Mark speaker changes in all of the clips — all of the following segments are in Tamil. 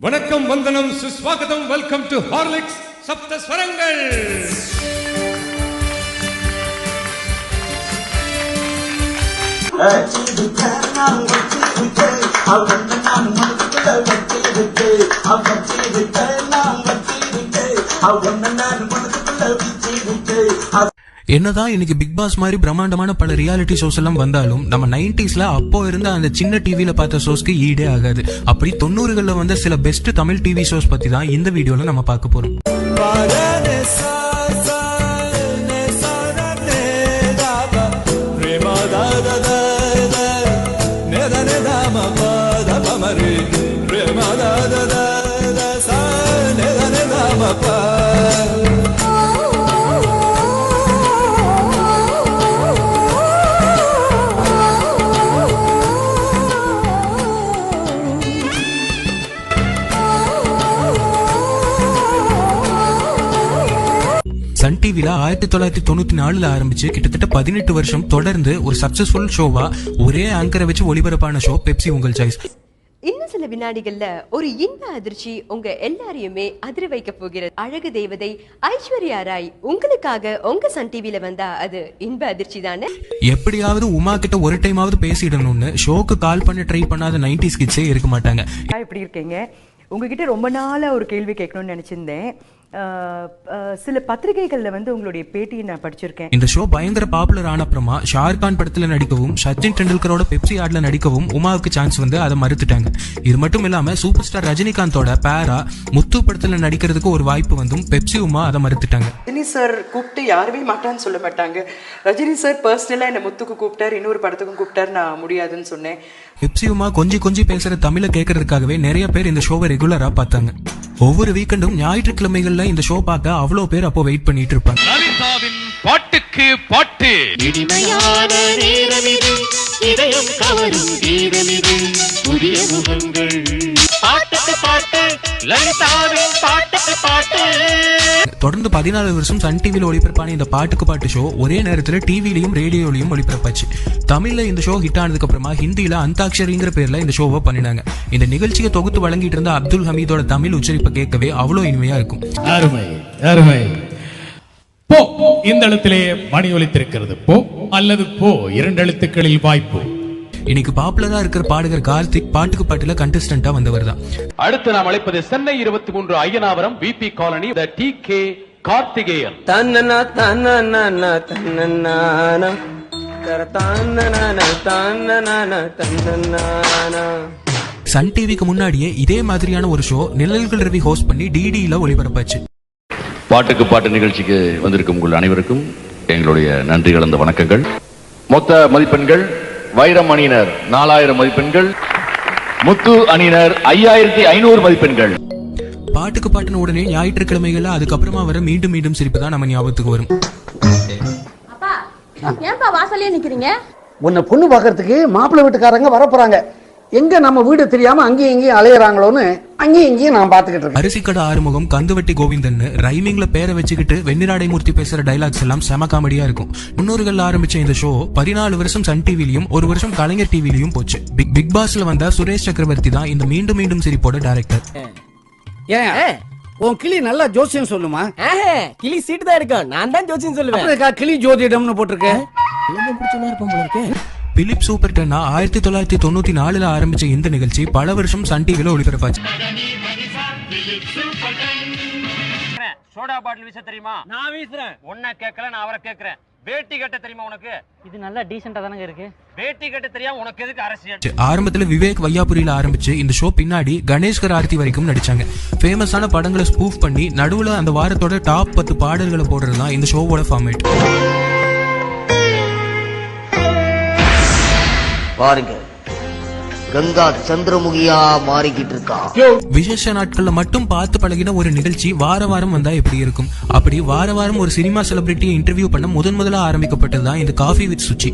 Speaker 1: வணக்கம், வந்தனம், சுஸ்வாகதம். வெல்கம் டு ஹார்லிக்ஸ் சப்த ஸ்வரங்கள்.
Speaker 2: என்னதான் இன்னைக்கு பிக் பாஸ் மாதிரி பிரம்மாண்டமான பல ரியாலிட்டி ஷோஸ் எல்லாம் வந்தாலும் நம்ம 90ஸ்ல அப்போ இருந்த அந்த சின்ன டிவில பார்த்த ஷோஸ்க்கு ஈடே ஆகாது. அப்படி 90களில் வந்த சில பெஸ்ட் தமிழ் டிவி ஷோஸ் பத்தி தான் இந்த வீடியோல நம்ம பார்க்க போறோம். சன் டிவில 1994 ஆரம்பிச்சு கிட்டத்தட்ட 18 வருஷம் தொடர்ந்து ஒரு சக்சஸ்ஃபுல் ஷோவா ஒரே ஆங்கரை வச்சு ஒளிபரப்பான ஷோ பெப்சி உங்கள் சாய்ஸ்.
Speaker 3: இன்னும் சில வினாடிகள்ல ஒரு இன்ப அதிர்ச்சி உங்க எல்லாரையுமே அதிர வைக்க போகிறது. அழகு தேவதை ஐஸ்வர்யா ராய் உங்களுக்காக உங்க சன் டிவில வந்தா அது இன்ப அதிர்ச்சி தானே.
Speaker 2: எப்படியாவது உமா கிட்ட ஒரு டைமாவது பேசிடணும்னு ஷோக்கு கால் பண்ண ட்ரை பண்ணாத 90s கிட்ஸே இருக்க மாட்டாங்க.
Speaker 4: எப்படி இருக்கீங்க? உங்ககிட்ட ரொம்ப நாளா ஒரு கேள்வி கேட்கணும்னு நினைச்சிருந்தேன். சில பத்திரிகைகள்ல உங்களுடைய பேட்டியை நான் படிச்சிருக்கேன்.
Speaker 2: இந்த ஷோ பயங்கர பாப்புலர் ஆன அப்புறமா ஷாருக்கான் படத்துல நடிக்கவும் சச்சின் டெண்டுல்கரோட பெப்சி ஆட்ல நடிக்கவும் உமாவுக்கு சான்ஸ் அதை மறுத்துட்டாங்க. இது மட்டும் இல்லாம சூப்பர் ஸ்டார் ரஜினிகாந்தோட பேரா முத்து படத்துல நடிக்கிறதுக்கு ஒரு வாய்ப்பு வந்தும் பெப்சி உமா அதை மறுத்துட்டாங்க.
Speaker 4: ரஜினி சார் கூப்பிட்டு யாருமே மாட்டான்னு சொல்ல மாட்டாங்க. ரஜினி சார் பர்சனலா என்ன முத்துக்கு கூப்பிட்டார், இன்னொரு படத்துக்கும் கூப்பிட்டார், நான் முடியாதுன்னு சொன்னேன்.
Speaker 2: பெப்சி உமா கொஞ்சி பேசுற தமிழை கேட்கறதுக்காகவே நிறைய பேர் இந்த ஷோவை ரெகுலரா பார்த்தாங்க. ஒவ்வொரு வீக்கெண்டும் ஞாயிற்றுக்கிழமைகள்ல இந்த ஷோ பார்க்க அவ்வளவு பேர் அப்போ வெயிட் பண்ணிட்டு இருப்பாங்க.
Speaker 1: லலிதாவின் பாட்டுக்கு பாட்டு,
Speaker 5: இனிமையான நேரமிது, இதயம் கவரும் கீதமிது, புதிய முகங்கள், பாட்டுக்கு பாட்டு, லலிதாவின் பாட்டுக்கு பாட்டு.
Speaker 2: தொடர்ந்து 14 வருஷம் சன் டிவில ஒளிபரப்பான இந்த பாட்டுக்கு பாட்டு ஷோ ஒரே நேரத்துல டிவிலையும் ரேடியோலையும் ஒளிபரப்பாச்சு. தமிழ்ல இந்த ஷோ ஹிட் ஆனதுக்கு அப்புறமா ஹிந்தியில அந்தாக்ஷரிங்கிற பேர்ல இந்த ஷோவை பண்ணினாங்க. இந்த நிகழ்ச்சியை தொகுத்து வழங்கிட்டு இருந்த அப்துல் ஹமீதோட தமிழ் உச்சரிப்பை கேட்கவே அவ்வளவு இனிமையா இருக்கும்.
Speaker 6: அருமை அருமை. போ இந்த எழுத்திலே மணி ஒலித்திருக்கிறது. போ அல்லது போ, 2 எழுத்துக்களில் வாய்ப்பு.
Speaker 2: இன்னைக்கு பாப்புலரா இருக்கிற பாடகர் கார்த்திக் பாட்டுக்கு பாட்டுல கண்டஸ்டன்டா வந்தவர் தான்.
Speaker 7: அடுத்து நாம் அழைப்பது Chennai 23 Ayanavaram VP colony TK Karthikeyan.
Speaker 8: தன்னனா தன்னனா தன்னனா தன்னனா தன்னனா தன்னனா.
Speaker 2: சன் டிவிக்கு முன்னாடியே இதே மாதிரியான ஒரு ஷோ நிழல்கள் ரவி ஹோஸ்ட் பண்ணி டிடில ஒளிபரப்பாச்சு.
Speaker 7: பாட்டுக்கு பாட்டு நிகழ்ச்சிக்கு வந்திருக்கும் உங்கள் அனைவருக்கும் எங்களுடைய நன்றி கலந்த வணக்கங்கள். மொத்த மதிப்பெண்கள் வைரம் அணியினர் 4000 மதிப்பெண்கள், முத்து அணியினர் 5500 மதிப்பெண்கள்.
Speaker 2: பாட்டுக்கு பாட்டுன உடனே ஞாயிற்றுக்கிழமைகள்ல அதுக்கப்புறமா வர மீண்டும் மீண்டும் சிரிப்பு தான் நம்ம ஞாபகத்துக்கு வரும்.
Speaker 9: அப்பா, ஏன்பா வாசல்லே நிக்கிறீங்க?
Speaker 10: உன்னை பொண்ணு பாக்குறதுக்கு மாப்பிள்ளை வீட்டுக்காரங்க வரப்போறாங்க. எங்க நம்ம வீடு தெரியாம அங்கேயும் இங்கேயும் அலையறாங்களோன்னு அங்கேயும் இங்கேயும் நான் பாத்துக்கிட்டு இருக்கேன்.
Speaker 2: அரிசிக்கடை ஆறுமுகம், கந்துவட்டி கோவிந்தன் ரைமிங்ல பேரை வச்சுக்கிட்டு வெண்ணிராடை மூர்த்தி பேசுற டைலாக்ஸ் எல்லாம் செம காமெடியா இருக்கும். 90களில் ஆரம்பிச்ச இந்த ஷோ 14 வருஷம் சன் டிவிலையும் 1 வருஷம் கலைஞர் டிவிலையும் போச்சு. பிக் பாஸ்ல வந்த சுரேஷ் சக்கரவர்த்தி தான் இந்த மீண்டும் மீண்டும் சிரிப்போட டைரக்டர்.
Speaker 10: உன் கிளி நல்லா ஜோசியம் சொல்லுமா?
Speaker 8: கிளி சீட்டு தான் இருக்கும், நான் தான் ஜோசியம் சொல்லுவேன்.
Speaker 10: கிளி ஜோதிடம்னு போட்டிருக்கேன்.
Speaker 2: பிலிப் சூப்பர் 10 1994 ஆரம்பிச்ச இந்த நிகழ்ச்சி பல வருஷம் சன் டிவில ஒளிபரப்பாச்சு.
Speaker 8: சோடா பாட்டில் வீச தெரியுமா? நான் வீசுறேன். ஒன்ன கேட்கல, நான் அவரை கேட்கிறேன். வேட்டி கட்ட தெரியுமா உனக்கு? இது நல்லா டீசென்ட்டா தானங்க இருக்கு. வேட்டி கட்ட தெரியாம உனக்கு எதுக்கு அரசியல்? ஆரம்பத்துல
Speaker 2: விவேக் வையாபுரியில ஆரம்பிச்சு இந்த ஷோ பின்னாடி கணேஷ்கர் ஆர்த்தி வரைக்கும் நடிச்சாங்க. ஃபேமஸான படங்களை ஸ்பூஃப் பண்ணி நடுவுல அந்த வாரத்தோட டாப் 10 பாடல்களை போடுறதுதான் இந்த ஷோவோட ஃபார்மேட்.
Speaker 8: பாருங்க, கங்கா சந்திரமுகியா மாறிக்கிட்டு இருக்கா.
Speaker 2: விசேஷ நாட்கள்ல மட்டும் பார்த்து பழகின ஒரு நிகழ்ச்சி வார வாரம் வந்தா எப்படி இருக்கும்? அப்படி வார வாரம் ஒரு சினிமா செலிபிரிட்டியை இன்டர்வியூ பண்ண முதல்ல ஆரம்பிக்கப்பட்டதுதான் இந்த coffee with Suchi.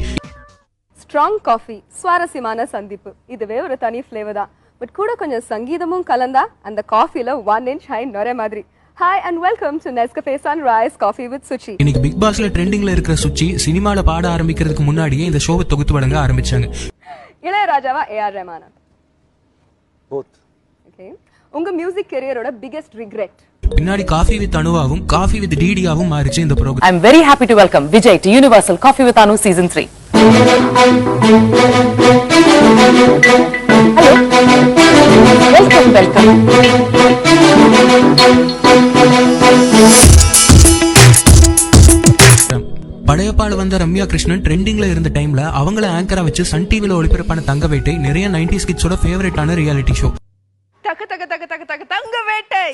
Speaker 9: Strong coffee, சுவாரஸ்யமான சந்திப்பு, இதுவே ஒரு தனி ஃப்ளேவர் தான். பட் கூட கொஞ்சம் சங்கீதமும் கலந்தா அந்த காஃபில 1 inch ஹை நொரை மாதிரி. Hi and welcome to Nescafe sunrise coffee with Suchi.
Speaker 2: இன்னைக்கு பிக் பாஸ்ல ட்ரெண்டிங்ல இருக்கிற சுச்சி சினிமால பாட ஆரம்பிக்கிறதுக்கு முன்னாடியே இந்த ஷோவை தொகுத்து வழங்க ஆரம்பிச்சாங்க.
Speaker 9: இளையராஜாவா AR ரஹ்மானா?
Speaker 10: Both.
Speaker 9: Okay. உங்க மியூசிக் கெரியரோட பிகெஸ்ட் ரிக்ரெட்?
Speaker 2: பின்னாடி காஃபி வித் அனுவாவும் காஃபி வித் டிடியாவும் மாறிச்சு இந்த program.
Speaker 11: I am very happy to welcome Vijay to Universal Coffee with Anu season 3. Hello. Welcome.
Speaker 2: படையப்பாடு வந்த ரம்யா கிருஷ்ணன் ட்ரெண்டிங்ல இருந்த டைம்ல அவங்கள ஆங்கரா வச்சு சன் டிவில ஒளிபரப்பான தங்க வேட்டை நிறைய 90s கிட்ஸோட ஃபேவரட்டான ரியாலிட்டி ஷோ.
Speaker 9: தக தக தக தக தக தங்க வேட்டை.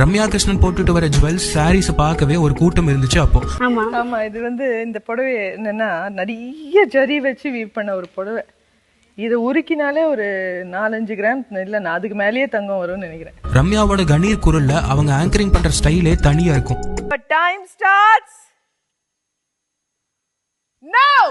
Speaker 2: ரம்யா கிருஷ்ணன் போட்டுட்டு வர ஜுவல்ஸ் சாரீஸ் பார்க்கவே ஒரு கூட்டம் இருந்துச்சு அப்போ.
Speaker 12: ஆமா, இது வந்து இந்த புடவை என்னன்னா நிறைய ஜரி வச்சு வீவ் பண்ண ஒரு புடவை. இதை உருக்கினாலே ஒரு 4-5 கிராம் இல்ல நான் அதுக்கு மேலேயே தங்கம் வரும்னு நினைக்கிறேன்.
Speaker 2: ரம்யாவோட கணீர் குரல்ல அவங்க ஆங்கரிங் பண்ற ஸ்டைலே தனியா இருக்கும்.
Speaker 12: டைம் ஸ்டார்ட்ஸ் நவ.